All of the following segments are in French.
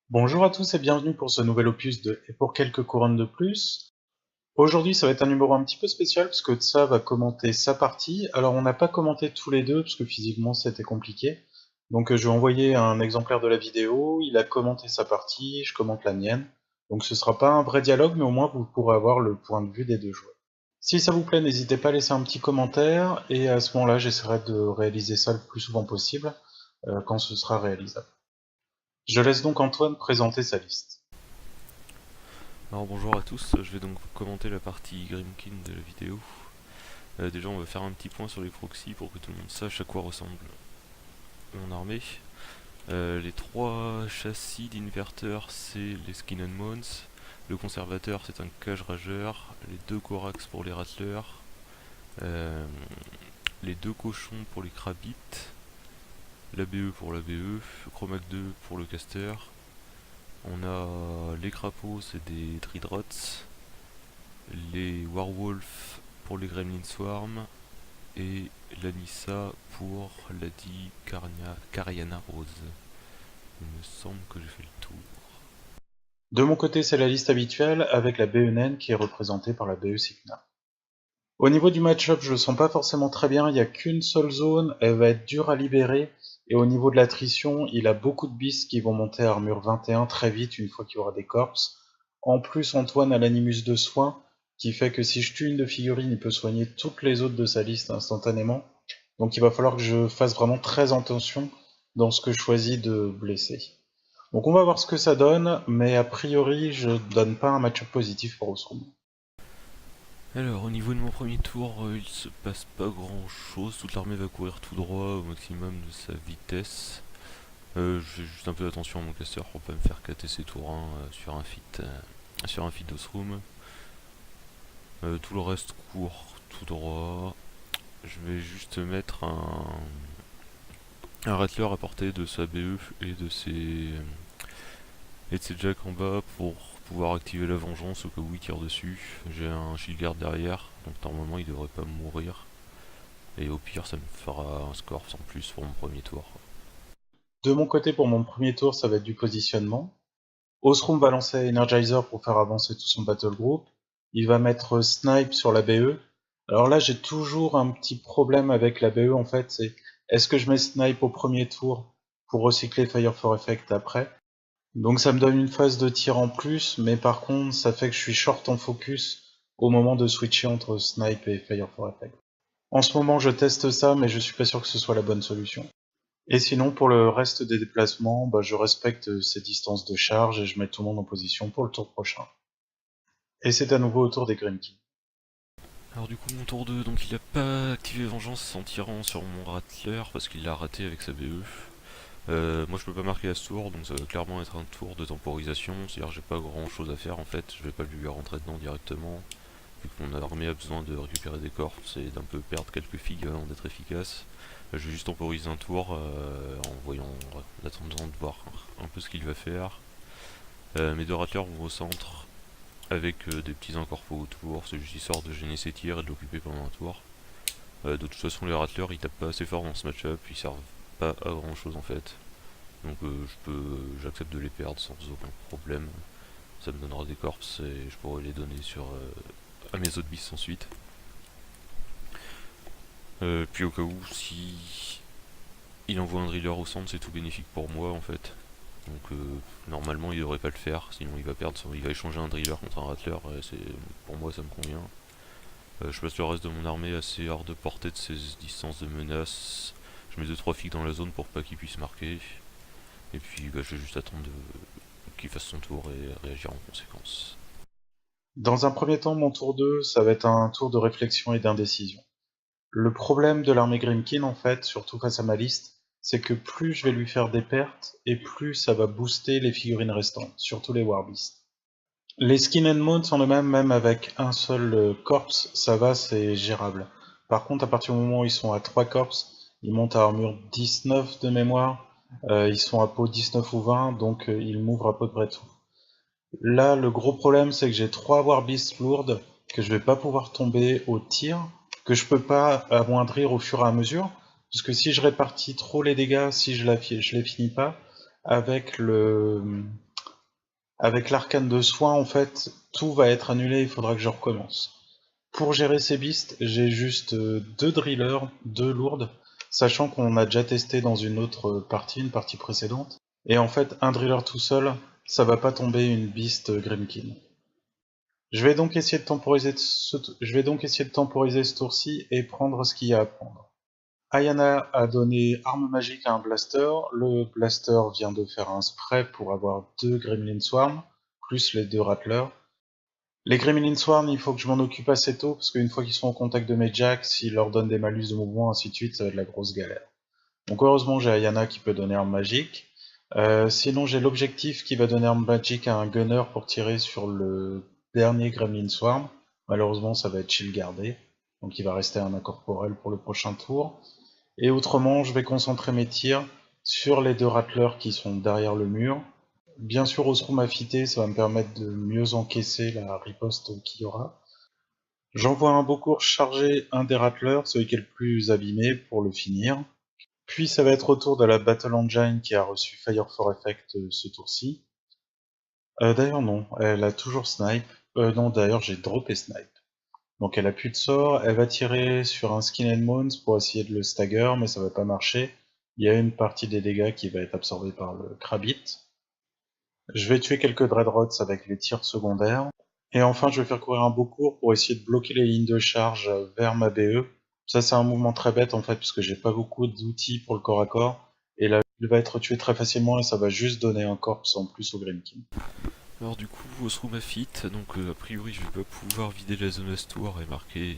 Bonjour à tous et bienvenue pour ce nouvel opus de Et pour quelques couronnes de plus. Aujourd'hui ça va être un numéro un petit peu spécial parce que Tsa va commenter sa partie. Alors on n'a pas commenté tous les deux parce que physiquement c'était compliqué. Donc je lui ai envoyé un exemplaire de la vidéo, il a commenté sa partie, je commente la mienne. Donc ce sera pas un vrai dialogue mais au moins vous pourrez avoir le point de vue des deux joueurs. Si ça vous plaît, n'hésitez pas à laisser un petit commentaire et à ce moment-là j'essaierai de réaliser ça le plus souvent possible quand ce sera réalisable. Je laisse donc Antoine présenter sa liste. Alors bonjour à tous, je vais donc commenter la partie Grimkin de la vidéo. Déjà on va faire un petit point sur les proxys pour que tout le monde sache à quoi ressemble mon armée. Les trois châssis d'inverteurs c'est les Skin and Bones, le conservateur c'est un cage rageur, les deux corax pour les rattlers, les deux cochons pour les crabites, l'ABE pour l'ABE, Chromac 2 pour le caster. On a les crapauds, c'est des Dridrots, les Warwolves pour les Gremlin Swarm, et l'Anissa pour Lady Cariana Rose. Il me semble que j'ai fait le tour. De mon côté, c'est la liste habituelle, avec la BE naine qui est représentée par la BE Signa. Au niveau du match-up, je le sens pas forcément très bien, il n'y a qu'une seule zone, elle va être dure à libérer, et au niveau de l'attrition, il a beaucoup de beasts qui vont monter à armure 21 très vite une fois qu'il y aura des corps. En plus, Antoine a l'animus de soin, qui fait que si je tue une de figurine, il peut soigner toutes les autres de sa liste instantanément. Donc il va falloir que je fasse vraiment très attention dans ce que je choisis de blesser. Donc on va voir ce que ça donne, mais a priori je donne pas un match-up positif pour Osrum. Alors au niveau de mon premier tour, il se passe pas grand chose. Toute l'armée va courir tout droit au maximum de sa vitesse. Je fais juste un peu attention à mon caster pour pas me faire cater ses tours 1 sur un feat d'Osroom. Tout le reste court tout droit. Je vais juste mettre un rattler à portée de sa BE et de ses jacks en bas pour pouvoir activer la vengeance au cas où il tire dessus. J'ai un shield guard derrière, donc normalement il devrait pas mourir. Et au pire ça me fera un score sans plus pour mon premier tour. De mon côté pour mon premier tour ça va être du positionnement. Osrum va lancer Energizer pour faire avancer tout son battle group. Il va mettre Snipe sur la BE. Alors là j'ai toujours un petit problème avec la BE en fait, c'est est-ce que je mets Snipe au premier tour pour recycler Fire for Effect après? Donc ça me donne une phase de tir en plus, mais par contre ça fait que je suis short en focus au moment de switcher entre Snipe et Fire for Effect. En ce moment je teste ça, mais je suis pas sûr que ce soit la bonne solution. Et sinon pour le reste des déplacements, je respecte ces distances de charge et je mets tout le monde en position pour le tour prochain. Et c'est à nouveau au tour des Grimkin. Alors du coup mon tour 2, donc il a pas activé vengeance en tirant sur mon rattler parce qu'il l'a raté avec sa BE. Moi je peux pas marquer à ce tour, donc ça va clairement être un tour de temporisation, c'est-à-dire j'ai pas grand chose à faire en fait, je vais pas lui rentrer dedans directement, vu que mon armée a besoin de récupérer des corps et d'un peu perdre quelques figues avant d'être efficace. Je vais juste temporiser un tour en attendant de voir un peu ce qu'il va faire. Mes deux rattlers vont au centre avec des petits incorpos autour, c'est juste histoire de gêner ses tirs et de l'occuper pendant un tour. De toute façon les rattlers ils tapent pas assez fort dans ce match-up, ils servent pas à grand chose en fait. Donc j'accepte de les perdre sans aucun problème. Ça me donnera des corps et je pourrai les donner à mes autres beasts ensuite. Puis au cas où, si il envoie un driller au centre, c'est tout bénéfique pour moi en fait. Donc normalement il devrait pas le faire, sinon il va échanger un driller contre un rattler, et pour moi ça me convient. Je passe le reste de mon armée assez hors de portée de ces distances de menace. Je mets 2-3 figues dans la zone pour pas qu'il puisse marquer. Et puis je vais juste attendre qu'il fasse son tour et réagir en conséquence. Dans un premier temps, mon tour 2, ça va être un tour de réflexion et d'indécision. Le problème de l'armée Grimkin, en fait, surtout face à ma liste, c'est que plus je vais lui faire des pertes, et plus ça va booster les figurines restantes, surtout les Warbeasts. Les Skin and Bones en eux-mêmes, même avec un seul corpse, ça va, c'est gérable. Par contre, à partir du moment où ils sont à 3 corps, ils montent à armure 19 de mémoire, ils sont à peau 19 ou 20, donc ils m'ouvrent à peu près tout. Là, le gros problème, c'est que j'ai 3 Warbeasts lourdes que je vais pas pouvoir tomber au tir, que je peux pas amoindrir au fur et à mesure, parce que si je répartis trop les dégâts, si je les finis pas, avec avec l'arcane de soin, en fait, tout va être annulé, il faudra que je recommence. Pour gérer ces beasts, j'ai juste 2 drillers, 2 lourdes, sachant qu'on a déjà testé dans une autre partie, une partie précédente. Et en fait, un driller tout seul, ça va pas tomber une beast Grimkin. Je vais donc essayer de temporiser ce tour-ci et prendre ce qu'il y a à prendre. Ayana a donné arme magique à un blaster. Le blaster vient de faire un spray pour avoir 2 Gremlin Swarm, plus les 2 Rattlers. Les Gremlin Swarm, il faut que je m'en occupe assez tôt, parce qu'une fois qu'ils sont en contact de mes jacks, s'ils leur donnent des malus de mouvement, ainsi de suite, ça va être de la grosse galère. Donc heureusement, j'ai Ayana qui peut donner arme magique. Sinon, j'ai l'objectif qui va donner arme magique à un gunner pour tirer sur le dernier Gremlin Swarm. Malheureusement, ça va être shield gardé, donc il va rester un incorporel pour le prochain tour. Et autrement, je vais concentrer mes tirs sur les 2 Rattlers qui sont derrière le mur. Bien sûr, Ostrom affûté, ça va me permettre de mieux encaisser la riposte qu'il y aura. J'envoie un beau cours charger un des Rattlers, celui qui est le plus abîmé, pour le finir. Puis ça va être au tour de la Battle Engine qui a reçu Fire for Effect ce tour-ci. D'ailleurs non, elle a toujours Snipe. Non, d'ailleurs j'ai droppé Snipe. Donc elle a plus de sort, elle va tirer sur un Skin and Bones pour essayer de le stagger, mais ça va pas marcher. Il y a une partie des dégâts qui va être absorbée par le Krabit. Je vais tuer quelques Dreadrots avec les tirs secondaires. Et enfin, je vais faire courir un beau cours pour essayer de bloquer les lignes de charge vers ma BE. Ça, c'est un mouvement très bête en fait, puisque j'ai pas beaucoup d'outils pour le corps à corps. Et là, il va être tué très facilement et ça va juste donner un corps en plus au Gremkin. Alors du coup, Osrum a fit, donc a priori je vais pas pouvoir vider la zone Astour et marquer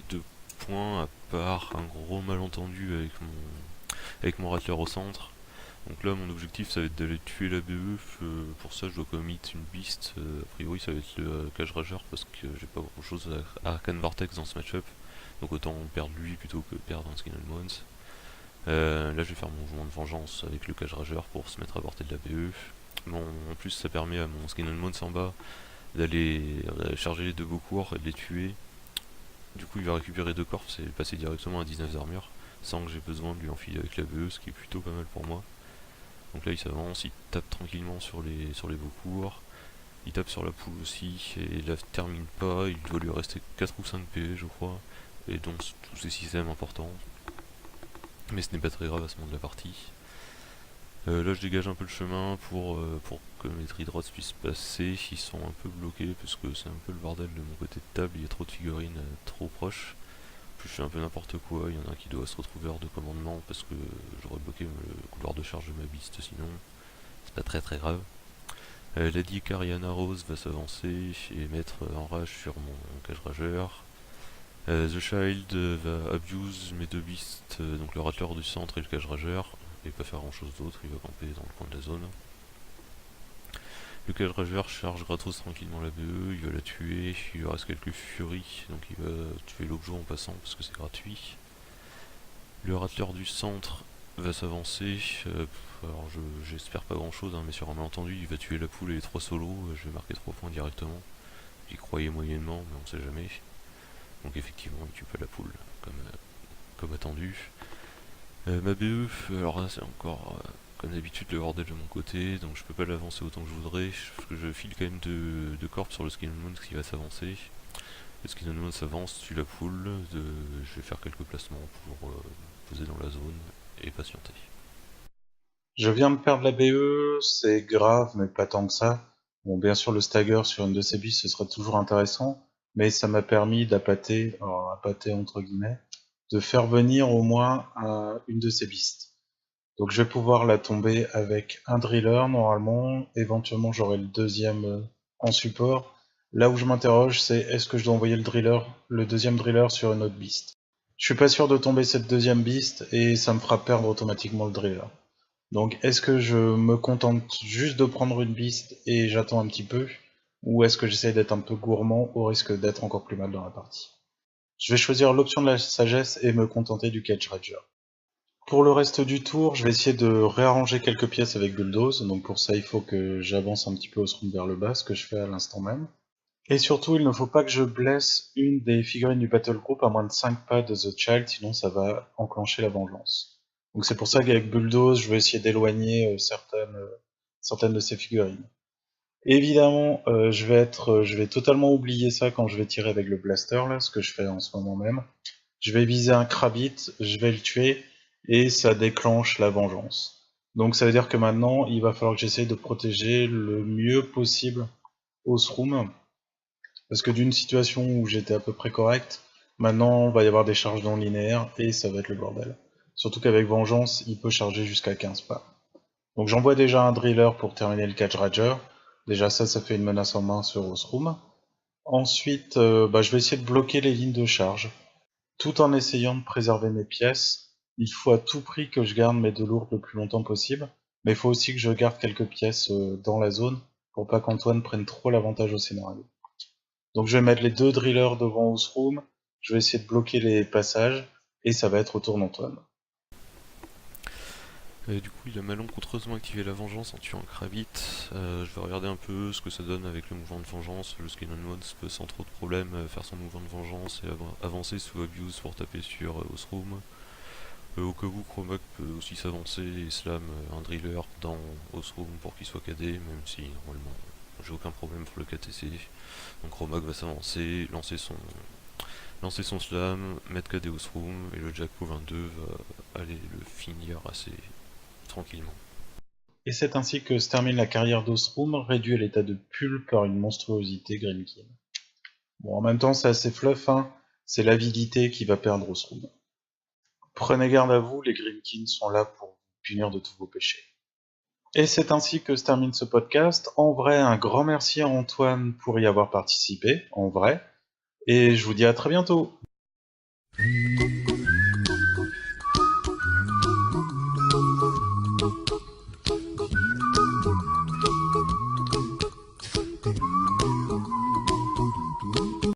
2 points, à part un gros malentendu avec mon Rattler au centre. Donc là mon objectif ça va être d'aller tuer la BE, pour ça je dois commit une beast, a priori ça va être le Cage Rageur parce que j'ai pas grand chose à Arcane Vortex dans ce match-up. Donc autant perdre lui plutôt que perdre un Skin and Bones. Là je vais faire mon mouvement de vengeance avec le Cage Rageur pour se mettre à portée de la BE. Bon, en plus ça permet à mon Skin and Bones en bas d'aller charger les 2 beaux cours et de les tuer. Du coup il va récupérer 2 corps et passer directement à 19 d'armure sans que j'ai besoin de lui enfiler avec la BE, ce qui est plutôt pas mal pour moi. Donc là il s'avance, il tape tranquillement sur les beaux cours, il tape sur la poule aussi, et il la termine pas, il doit lui rester 4 ou 5 PV je crois, et donc tous ces systèmes importants. Mais ce n'est pas très grave à ce moment de la partie. Là je dégage un peu le chemin pour que mes Tridrots puissent passer, ils sont un peu bloqués parce que c'est un peu le bordel de mon côté de table, il y a trop de figurines trop proches. Puis je fais un peu n'importe quoi, il y en a un qui doit se retrouver hors de commandement parce que j'aurais bloqué le couloir de charge de ma beast sinon, c'est pas très grave. Lady Cariana Rose va s'avancer et mettre en rage sur mon Cage Rageur. The Child va abuse mes 2 beasts, donc le Rattler du centre et le Cage Rageur, et pas faire grand chose d'autre, il va camper dans le coin de la zone. Le Cage Rageur charge gratos tranquillement la BE, il va la tuer, il lui reste quelques furies, donc il va tuer l'objet en passant parce que c'est gratuit. Le Rattler du centre va s'avancer, alors j'espère pas grand chose, hein, mais sur un malentendu il va tuer la poule et les 3 solos, je vais marquer 3 points directement. J'y croyais moyennement, mais on sait jamais. Donc effectivement il tue pas la poule, comme attendu. Ma BE, alors là c'est encore comme d'habitude le bordel de mon côté, donc je peux pas l'avancer autant que je voudrais, je file quand même de corps sur le Skin and Moon qui va s'avancer. Le Skin and Moon s'avance, tue la poule, je vais faire quelques placements pour poser dans la zone et patienter. Je viens de perdre la BE, c'est grave, mais pas tant que ça. Bon, bien sûr, le stagger sur une de ces bis, ce serait toujours intéressant, mais ça m'a permis d'appâter, alors appâter entre guillemets, de faire venir au moins une de ces beasts. Donc je vais pouvoir la tomber avec un driller normalement, éventuellement j'aurai le deuxième en support. Là où je m'interroge, c'est est-ce que je dois envoyer le deuxième driller sur une autre beast. Je suis pas sûr de tomber cette deuxième beast et ça me fera perdre automatiquement le driller. Donc est-ce que je me contente juste de prendre une beast et j'attends un petit peu, ou est-ce que j'essaie d'être un peu gourmand au risque d'être encore plus mal dans la partie. Je vais choisir l'option de la sagesse et me contenter du Cage Rager. Pour le reste du tour, je vais essayer de réarranger quelques pièces avec Bulldoze, donc pour ça il faut que j'avance un petit peu Ostrom vers le bas, ce que je fais à l'instant même. Et surtout, il ne faut pas que je blesse une des figurines du Battle Group à moins de 5 pas de The Child, sinon ça va enclencher la vengeance. Donc c'est pour ça qu'avec Bulldoze, je vais essayer d'éloigner certaines de ces figurines. Évidemment, je vais totalement oublier ça quand je vais tirer avec le blaster, là, ce que je fais en ce moment même. Je vais viser un Krabit, je vais le tuer, et ça déclenche la vengeance. Donc ça veut dire que maintenant, il va falloir que j'essaye de protéger le mieux possible Osroom, parce que d'une situation où j'étais à peu près correct, maintenant il va y avoir des charges non linéaires, et ça va être le bordel. Surtout qu'avec vengeance, il peut charger jusqu'à 15 pas. Donc j'envoie déjà un driller pour terminer le Cage Rager. Déjà ça fait une menace en main sur Osroom. Ensuite, je vais essayer de bloquer les lignes de charge, tout en essayant de préserver mes pièces. Il faut à tout prix que je garde mes 2 lourdes le plus longtemps possible, mais il faut aussi que je garde quelques pièces dans la zone, pour pas qu'Antoine prenne trop l'avantage au scénario. Donc je vais mettre les 2 drillers devant Osroom, je vais essayer de bloquer les passages, et ça va être au tour d'Antoine. Du coup, il a malencontreusement activé la vengeance en tuant un Krabit. Je vais regarder un peu ce que ça donne avec le mouvement de vengeance. Le Skin on Mons peut sans trop de problème faire son mouvement de vengeance et avancer sous Abuse pour taper sur Osroom. Au cas où, Chromac peut aussi s'avancer et slam un driller dans Osroom pour qu'il soit KD, même si normalement j'ai aucun problème pour le KTC. Donc Chromac va s'avancer, lancer son slam, mettre KD Osroom et le Jacko 22 va aller le finir assez tranquillement. Et c'est ainsi que se termine la carrière d'Osroom, réduit à l'état de pulpe par une monstruosité Grimkin. Bon, en même temps, c'est assez fluff, hein. C'est l'avidité qui va perdre Osroom. Prenez garde à vous, les Grimkins sont là pour vous punir de tous vos péchés. Et c'est ainsi que se termine ce podcast. En vrai, un grand merci à Antoine pour y avoir participé, en vrai. Et je vous dis à très bientôt.